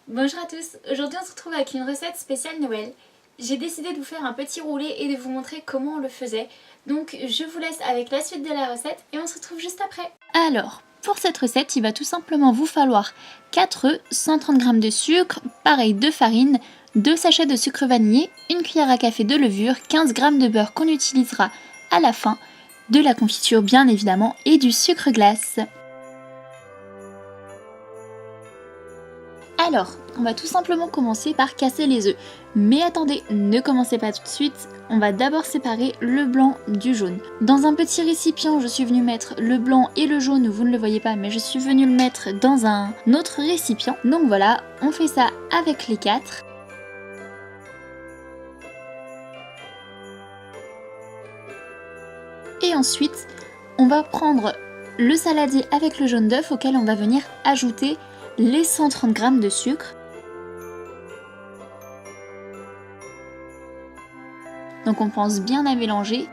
Bonjour à tous, aujourd'hui on se retrouve avec une recette spéciale Noël. J'ai décidé de vous faire un petit roulé et de vous montrer comment on le faisait. Donc je vous laisse avec la suite de la recette et on se retrouve juste après. Alors, pour cette recette, il va tout simplement vous falloir 4 œufs, 130 g de sucre, pareil 2 farines, 2 sachets de sucre vanillé, une cuillère à café de levure, 15 g de beurre qu'on utilisera à la fin, de la confiture bien évidemment et du sucre glace. Alors, on va tout simplement commencer par casser les œufs. Mais attendez, ne commencez pas tout de suite, on va d'abord séparer le blanc du jaune. Dans un petit récipient, je suis venue mettre le blanc et le jaune, vous ne le voyez pas, mais je suis venue le mettre dans un autre récipient. Donc voilà, on fait ça avec les 4. Et ensuite, on va prendre le saladier avec le jaune d'œuf auquel on va venir ajouter les 130 g de sucre. Donc on pense bien à mélanger.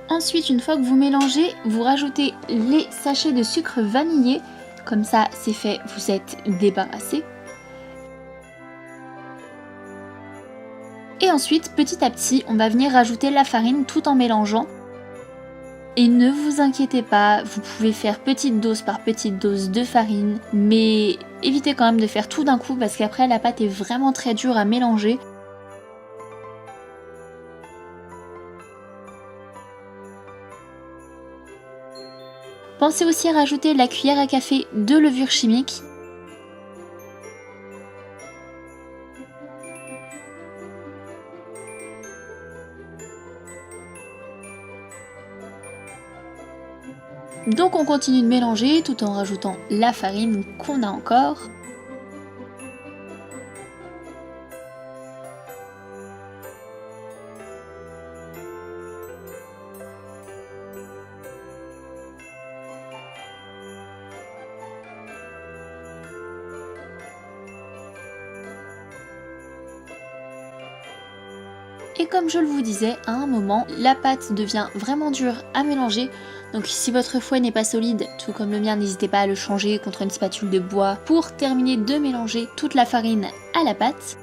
Ensuite, une fois que vous mélangez, vous rajoutez les sachets de sucre vanillé. Comme ça, c'est fait, vous êtes débarrassé. Et ensuite, petit à petit, on va venir rajouter la farine tout en mélangeant. Et ne vous inquiétez pas, vous pouvez faire petite dose par petite dose de farine, mais évitez quand même de faire tout d'un coup parce qu'après la pâte est vraiment très dure à mélanger. Pensez aussi à rajouter la cuillère à café de levure chimique. Donc on continue de mélanger tout en rajoutant la farine qu'on a encore. Et comme je le vous disais, à un moment, la pâte devient vraiment dure à mélanger. Donc si votre fouet n'est pas solide, tout comme le mien, n'hésitez pas à le changer contre une spatule de bois pour terminer de mélanger toute la farine à la pâte.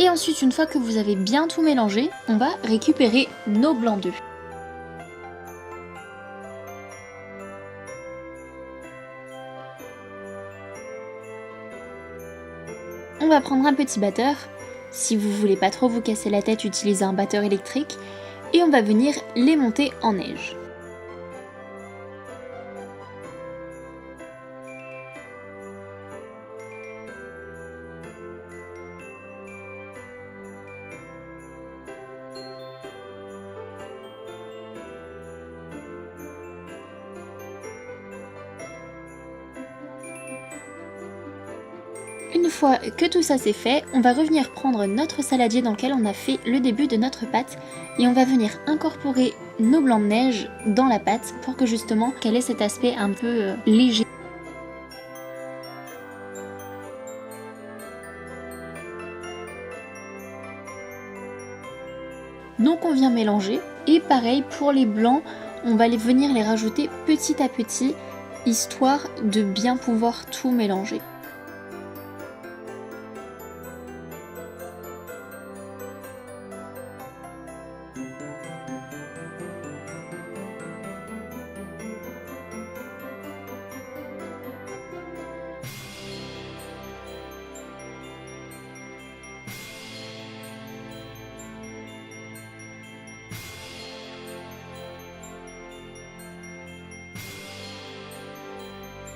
Et ensuite, une fois que vous avez bien tout mélangé, on va récupérer nos blancs d'œufs. On va prendre un petit batteur. Si vous voulez pas trop vous casser la tête, utilisez un batteur électrique. Et on va venir les monter en neige. Une fois que tout ça c'est fait, on va revenir prendre notre saladier dans lequel on a fait le début de notre pâte et on va venir incorporer nos blancs de neige dans la pâte pour que justement qu'elle ait cet aspect un peu léger. Donc on vient mélanger et pareil pour les blancs, on va venir les rajouter petit à petit histoire de bien pouvoir tout mélanger.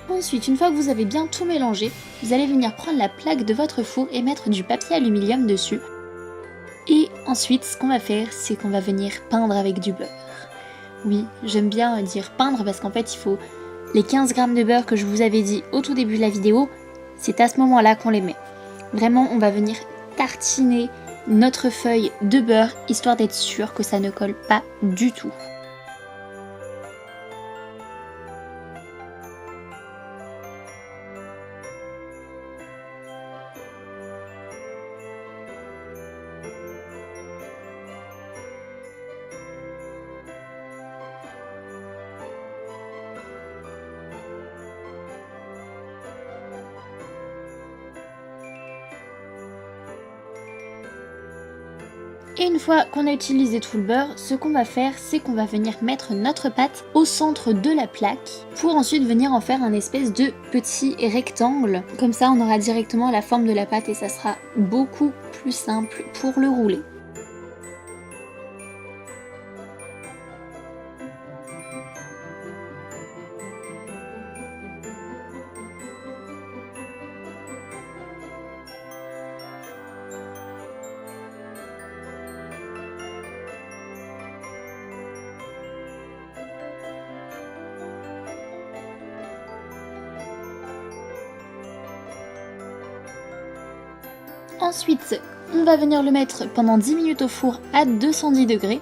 Ensuite, une fois que vous avez bien tout mélangé, vous allez venir prendre la plaque de votre four et mettre du papier aluminium dessus. Et ensuite, ce qu'on va faire, c'est qu'on va venir peindre avec du beurre. Oui, j'aime bien dire peindre parce qu'en fait, il faut les 15 g de beurre que je vous avais dit au tout début de la vidéo, c'est à ce moment-là qu'on les met. Vraiment, on va venir tartiner notre feuille de beurre, histoire d'être sûr que ça ne colle pas du tout. Et une fois qu'on a utilisé tout le beurre, ce qu'on va faire, c'est qu'on va venir mettre notre pâte au centre de la plaque pour ensuite venir en faire un espèce de petit rectangle. Comme ça, on aura directement la forme de la pâte et ça sera beaucoup plus simple pour le rouler. Ensuite, on va venir le mettre pendant 10 minutes au four à 210 degrés.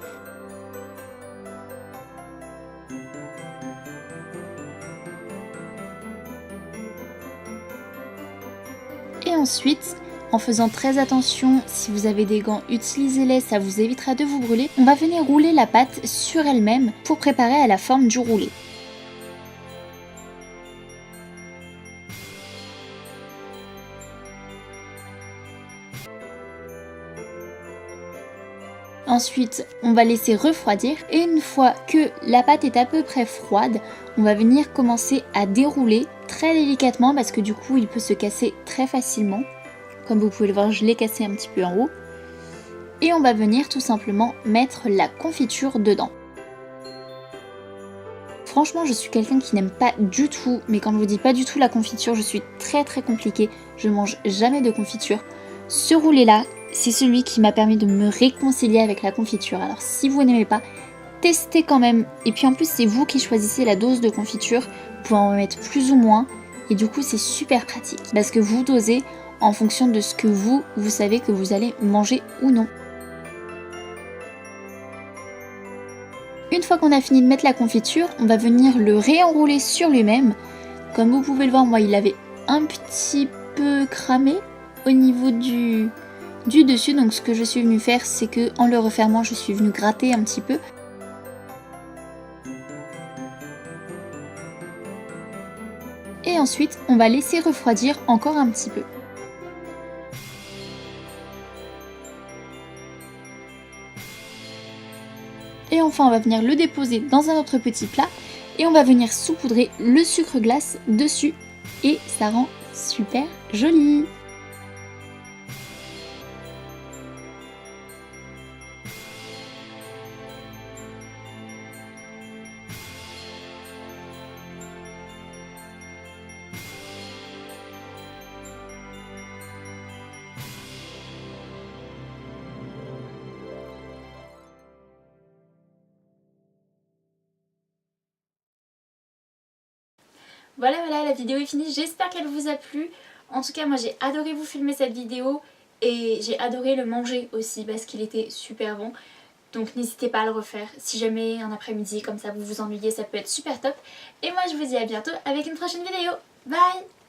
Et ensuite, en faisant très attention, si vous avez des gants, utilisez-les, ça vous évitera de vous brûler. On va venir rouler la pâte sur elle-même pour préparer à la forme du roulé. Ensuite, on va laisser refroidir et une fois que la pâte est à peu près froide, on va venir commencer à dérouler très délicatement parce que du coup, il peut se casser très facilement. Comme vous pouvez le voir, je l'ai cassé un petit peu en haut. Et on va venir tout simplement mettre la confiture dedans. Franchement, je suis quelqu'un qui n'aime pas du tout, mais quand je vous dis pas du tout la confiture, je suis très compliquée. Je mange jamais de confiture. Ce roulé là, c'est celui qui m'a permis de me réconcilier avec la confiture. Alors si vous n'aimez pas, testez quand même. Et puis en plus, c'est vous qui choisissez la dose de confiture. Vous pouvez en mettre plus ou moins. Et du coup, c'est super pratique. Parce que vous dosez en fonction de ce que vous savez que vous allez manger ou non. Une fois qu'on a fini de mettre la confiture, on va venir le réenrouler sur lui-même. Comme vous pouvez le voir, moi il avait un petit peu cramé au niveau du dessus. Donc ce que je suis venue faire, c'est que en le refermant, je suis venue gratter un petit peu. Et ensuite, on va laisser refroidir encore un petit peu. Et enfin, on va venir le déposer dans un autre petit plat et on va venir saupoudrer le sucre glace dessus et ça rend super joli. Voilà, la vidéo est finie, j'espère qu'elle vous a plu. En tout cas, moi j'ai adoré vous filmer cette vidéo et j'ai adoré le manger aussi parce qu'il était super bon. Donc n'hésitez pas à le refaire. Si jamais un après-midi comme ça vous vous ennuyez, ça peut être super top. Et moi je vous dis à bientôt avec une prochaine vidéo. Bye!